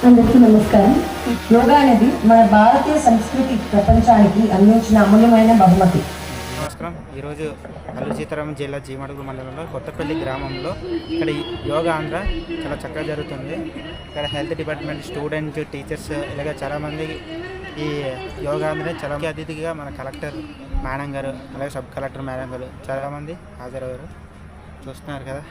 అందరికీ నమస్కారం. యోగా అనేది మన భారతీయ సంస్కృతి ప్రపంచానికి అందించిన అమూల్యమైన బహుమతి. నమస్కారం. ఈరోజు అల్లూరి సీతారామన్ జిల్లా జీమడుగు మండలంలో కొత్తపల్లి గ్రామంలో ఇక్కడ యోగా ఆంధ్ర చాలా చక్కగా జరుగుతుంది. ఇక్కడ హెల్త్ డిపార్ట్మెంట్, స్టూడెంట్, టీచర్స్ ఇలాగ చాలామంది ఈ యోగా ఆంధ్ర చాలా అతిథిగా మన కలెక్టర్ మేడం గారు, అలాగే సబ్ కలెక్టర్ మేడం గారు చాలామంది హాజరయ్యారు. చూస్తున్నారు కదా.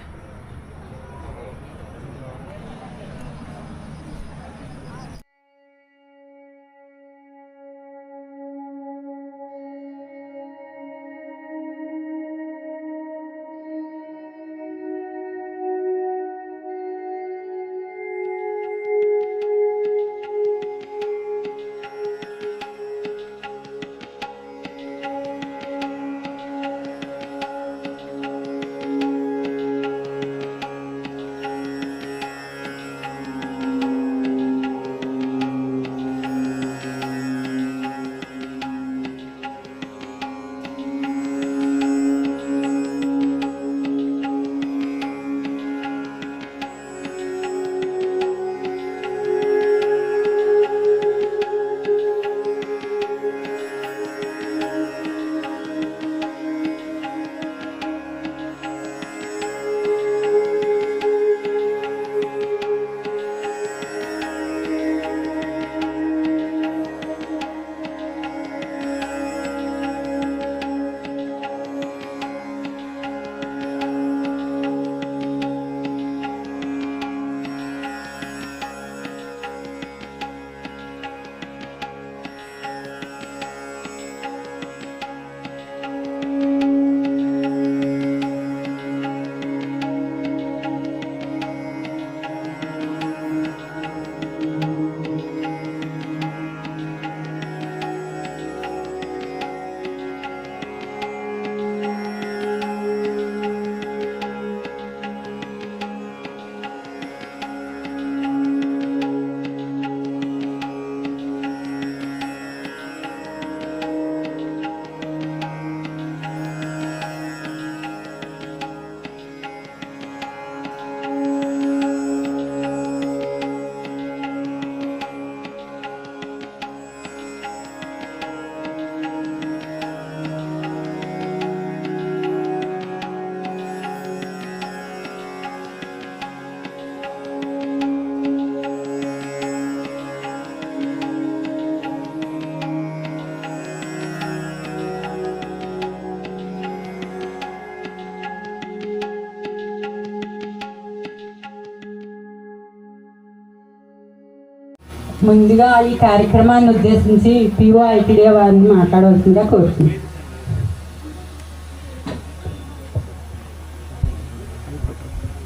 ముందుగా ఈ కార్యక్రమాన్ని ఉద్దేశించి పిఓ ఐటీడీ వారిని మాట్లాడవలసిందిగా కోరుతుంది.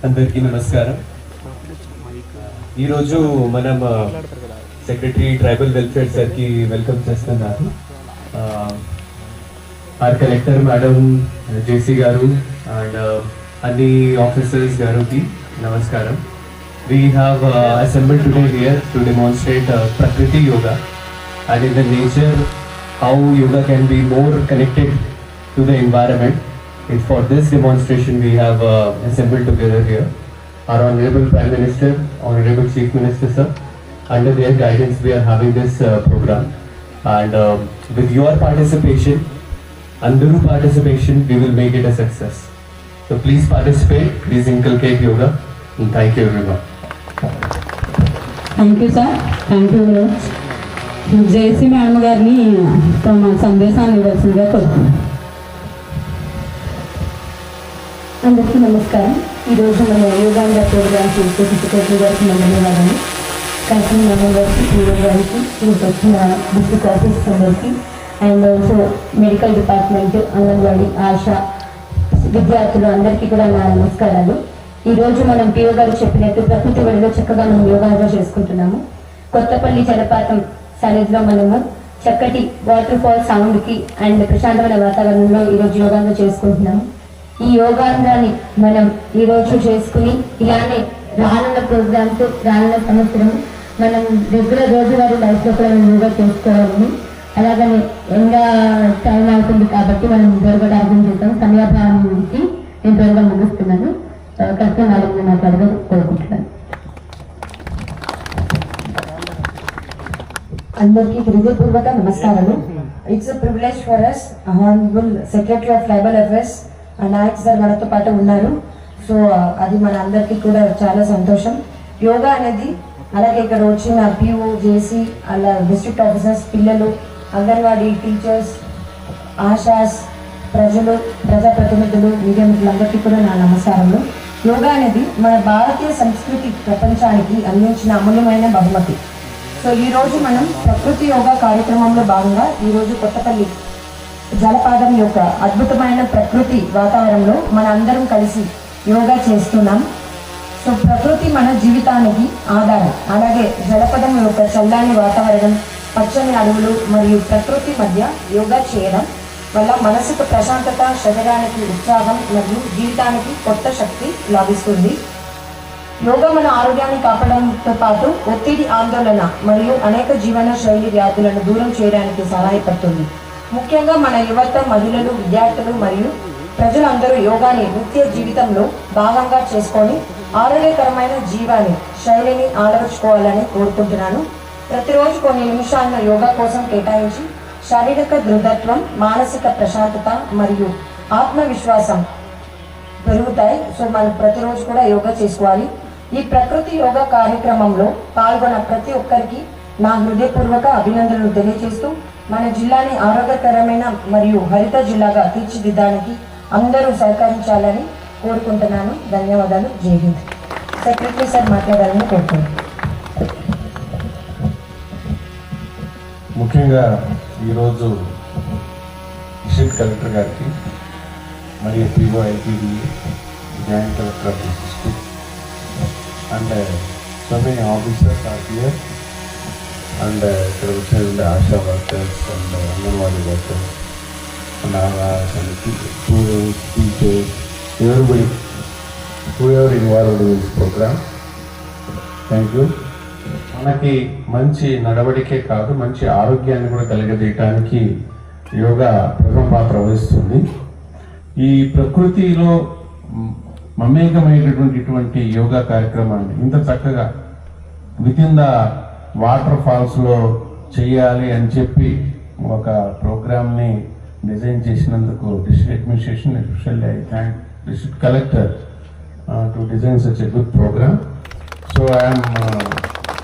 అందరికీ నమస్కారం. ఈరోజు మనం సెక్రటరీ ట్రైబల్ వెల్ఫేర్ సార్కి వెల్కమ్ చేస్తున్నారు. ఆర్ కలెక్టర్ మేడం, జేసీ గారు అండ్ అన్ని ఆఫీసర్స్ గారికి నమస్కారం. We have assembled today here to demonstrate Prakriti Yoga and in the nature how yoga can be more connected to the environment. And for this demonstration we have assembled together here our Honorable Prime Minister, Honorable Chief Minister sir. Under their guidance we are having this program and with your participation, Andaru participation, we will make it a success. So please participate, please inculcate yoga and thank you everyone. Thank you sir. Thank you very much. JC madam గారిని తమ సందేశాన్ని ఇవ్వాల్సిందిగా కోరుతున్నాను. అందరికీ నమస్కారం. ఈరోజు మన Yogandhra programmes secretary గారికి ధన్యవాదాలు. కౌన్సిల్ మెంబర్స్కి, పీఓ గారికి, ఇక్కడికి వచ్చిన డిస్ట్రిక్ట్ ఆఫీసర్స్ అందరికీ and also medical department, anganwadi, ASHA విద్యార్థులు అందరికీ కూడా నా నమస్కారాలు. ఈరోజు మనం పిఓ గారు చెప్పినట్టు ప్రకృతి ఒడిలో చక్కగా మనం యోగా చేసుకుంటున్నాము. కొత్తపల్లి జలపాతం సన్నిధిలో మనము చక్కటి వాటర్ ఫాల్ సౌండ్కి అండ్ ప్రశాంతమైన వాతావరణంలో ఈరోజు యోగాంగా చేసుకుంటున్నాము. ఈ యోగాంగాన్ని మనం ఈరోజు చేసుకుని ఇలానే రానున్న ప్రోగ్రామ్స్, రానున్న సంవత్సరం మనం రెగ్యులర్ రోజువారీ లైఫ్లో కూడా మనం యోగా చేసుకోవాలని, అలాగని ఎండా టైం అవుతుంది కాబట్టి మనం త్వరగా అర్థం చేద్దాం. సమయాభావం నుంచి నేను త్వరగా ముగిస్తున్నాను. కరెక్ట్గా 4 మాట్లాడగా కోరుకుంటున్నాను. అందరికీ హృదయపూర్వక నమస్కారాలు. It's a privilege for us. Honourable secretary of tribal affairs Nayak sir మనతో పాటు ఉన్నారు. సో అది మన అందరికీ కూడా చాలా సంతోషం. యోగా అనేది అలాగే ఇక్కడ వచ్చిన పిఓ జేసీ అలా డిస్ట్రిక్ట్ ఆఫీసర్స్, పిల్లలు, అంగన్వాడీ టీచర్స్, ఆశాస్, ప్రజలు, ప్రజాప్రతినిధులు, మీడియా మిత్రులందరికీ కూడా నా నమస్కారములు. యోగా అనేది మన భారతీయ సంస్కృతి ప్రపంచానికి అందించిన అమూల్యమైన బహుమతి. సో ఈరోజు మనం ప్రకృతి యోగా కార్యక్రమంలో భాగంగా ఈరోజు కొత్తపల్లి జలపాతం యొక్క అద్భుతమైన ప్రకృతి వాతావరణంలో మన అందరం కలిసి యోగా చేస్తున్నాం. సో ప్రకృతి మన జీవితానికి ఆధారం. అలాగే జలపదం యొక్క చల్లని వాతావరణం, పచ్చని అడవులు మరియు ప్రకృతి మధ్య యోగా చేయడం వల్ల మనసుకు ప్రశాంతత, శరీరానికి ఉత్సాహం మరియు జీవితానికి కొత్త శక్తి లభిస్తుంది. యోగా మన ఆరోగ్యాన్ని కాపాడడంతో పాటు ఒత్తిడి, ఆందోళన మరియు అనేక జీవన శైలి వ్యాధులను దూరం చేయడానికి సహాయపడుతుంది. ముఖ్యంగా మన యువత, మహిళలు, విద్యార్థులు మరియు ప్రజలందరూ యోగాని నిత్య జీవితంలో భాగంగా చేసుకొని ఆరోగ్యకరమైన జీవాన్ని శైలిని అలవర్చుకోవాలని కోరుకుంటున్నాను. ప్రతిరోజు కొన్ని నిమిషాలను యోగా కోసం కేటాయించి శారీరక దృఢత్వం, మానసిక ప్రశాంతత మరియు ఆత్మవిశ్వాసం పెరుగుతాయి. సో మనం ప్రతిరోజు కూడా యోగా చేసుకోవాలి. ఈ ప్రకృతి యోగా కార్యక్రమంలో పాల్గొన్న ప్రతి ఒక్కరికి నా హృదయపూర్వక అభినందనలు తెలియజేస్తూ మన జిల్లాని ఆరోగ్యకరమైన మరియు హరిత జిల్లాగా తీర్చిదిద్దడానికి అందరూ సహకరించాలని కోరుకుంటున్నాను. ధన్యవాదాలు. జై హింద్. సెక్రటరీ సార్ మాట్లాడాలని కోరుకుంటున్నాను. ముఖ్యంగా ఈరోజు డిస్ట్రిక్ట్ కలెక్టర్ గారికి మరియు PO IPD joint collector of the district and so many officers are here and ఇక్కడ వచ్చినటువంటి ASHA workers and Anganwadi workers and ఆవాస్ and students, teachers, everybody whoever involved in this programme, thank you. మనకి మంచి నడవడికే కాదు, మంచి ఆరోగ్యాన్ని కూడా కలిగజేయటానికి యోగా ప్రథమ పాత్ర వహిస్తుంది. ఈ ప్రకృతిలో మమేకమైనటువంటి యోగా కార్యక్రమాన్ని ఇంత చక్కగా వితిన్ ద వాటర్ ఫాల్స్లో చేయాలి అని చెప్పి ఒక ప్రోగ్రామ్ని డిజైన్ చేసినందుకు district administration, especially I thank district collector to design such a good programme. So I'm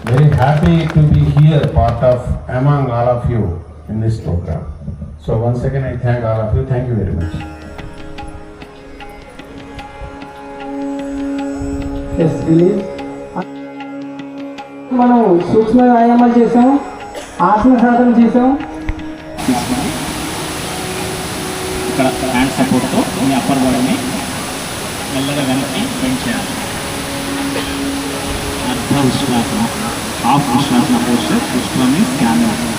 very happy to be here, part of among all of you in this program. So once again I thank all of you. Thank you very much. Yes, release. మనం సూక్ష్మ వ్యాయామాలు చేసాం, ఆసన సాధన చేసాం. ఇక్కడ hand సపోర్ట్తో మీ upper బాడీని మెల్లగా వెనక్కి బెండ్ చేయాలి. అర్ధ ఉష్ణాసన, హాఫ్ ఉష్ణాసన పోస్టర్, ఉష్ణాన్ని స్కాన్ చేయాలి.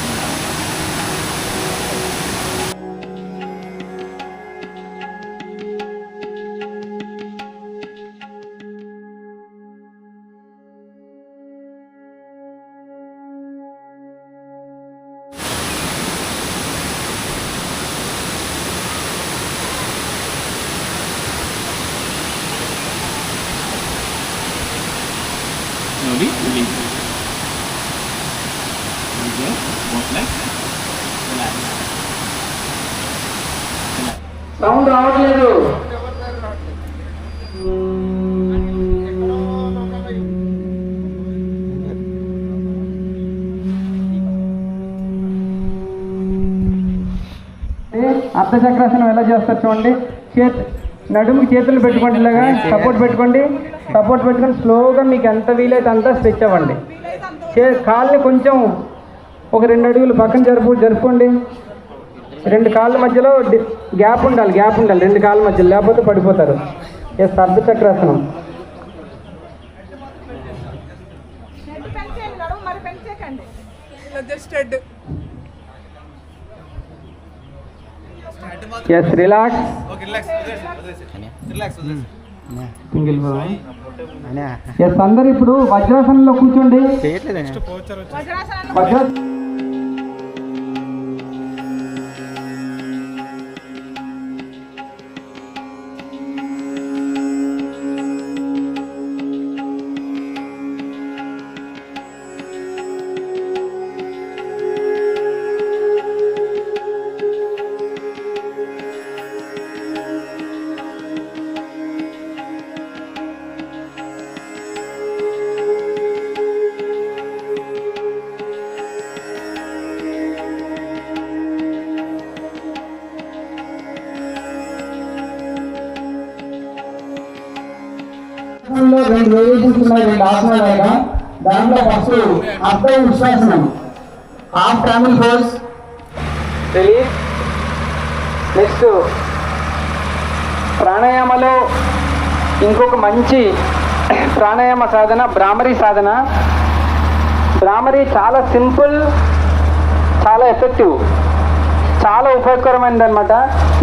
Slowly release. Reverse, both legs. Relax. Sound రావట్లేదు. అర్ధచక్రాసనం ఎలా చేస్తారు చూడండి. నడుముకి చేతులు పెట్టుకోండి, ఇలాగా సపోర్ట్ పెట్టుకోండి. సపోర్ట్ పెట్టుకొని స్లోగా మీకు ఎంత వీలైతే అంతా స్ట్రెచ్ అవ్వండి. కాళ్ళని కొంచెం ఒక 2 అడుగులు పక్కన జరుపుకోండి. 2 కాళ్ళ మధ్యలో గ్యాప్ ఉండాలి 2 కాళ్ళ మధ్యలో, లేకపోతే పడిపోతారు. ఎస్, అర్ధచక్రాసనం. Yes, relax. సింగిల్. ఎస్, అందరు ఇప్పుడు వజ్రాసనంలో కూర్చోండి. రెండు వేరియేషన్స్ ఉన్నాయి, రెండు ఆసనాలు వేయడం. దాంట్లో ఫస్ట్ అర్థ విశ్వాసనం, half family force release. Next ప్రాణాయామలో ఇంకొక మంచి ప్రాణాయామ సాధన భ్రామరీ సాధన. భ్రామరీ చాలా సింపుల్, చాలా ఎఫెక్టివ్, చాలా ఉపయోగకరమైనది అనమాట.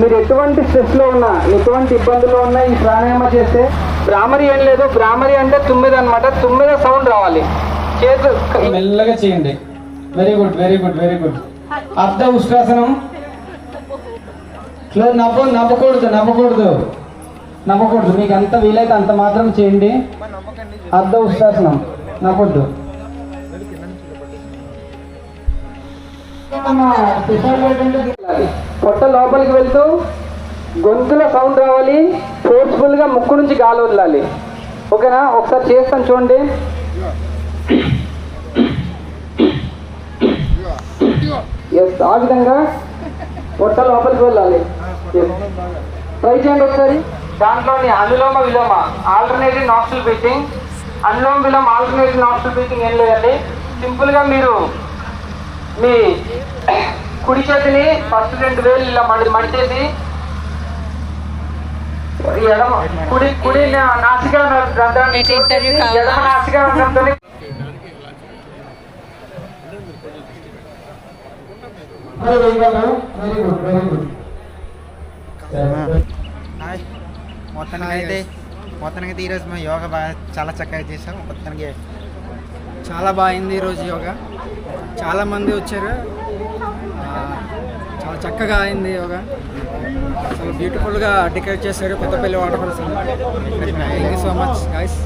మీరు ఎటువంటి స్ట్రెస్లో ఉన్నా, ఎటువంటి ఇబ్బందుల్లో ఉన్నా ఈ ప్రాణాయామ చేస్తే, భ్రామరీ ఏం లేదు, భ్రామరీ అంటే 9 అనమాట. 9 సౌండ్ రావాలి. చేతు మెల్లగా చేయండి. Very good, very good, very good. అర్ధ ఉష్ట్రాసనం. నవ్వకూడదు. మీకు ఎంత వీలైతే అంత మాత్రం చేయండి. అర్ధ ఉష్ట్రాసనం, నవ్వొద్దు. పొట్ట లోపలికి వెళ్తూ గొంతులో సౌండ్ రావాలి. ఫోర్స్ఫుల్గా ముక్కు నుంచి గాలి వదలాలి. ఓకేనా? ఒకసారి చేస్తాను చూడండి. ఎస్, ఆ విధంగా పొట్ట లోపలికి వెళ్ళాలి. ట్రై చేయండి ఒకసారి. దాంట్లోని అనులోమ విలోమ ఆల్టర్నేటివ్ నాస్ట్రల్ బ్రీతింగ్, అనులోమ విలోమ ఆల్టర్నేటివ్ నాస్ట్రల్ బ్రీతింగ్ ఏం లేదండి. సింపుల్గా మీరు మీ కుడి చేతిని ఫస్ట్ 2 వేలు ఇలా మడిచేసి ఎడమ కుడి నాసికా రంధ్రాన్ని ఎడమ నాసికా రంధ్రంతో హాయ్. మొత్తానికి ఈరోజు మేము యోగా బాగా చాలా చక్కగా చేసాం. మొత్తానికి చాలా బాగుంది ఈరోజు యోగా. చాలామంది వచ్చారు. చాలా చక్కగా అయింది యోగా. చాలా బ్యూటిఫుల్గా డెకరేట్ చేశారు Peddapalli water falls. Thank you so much guys.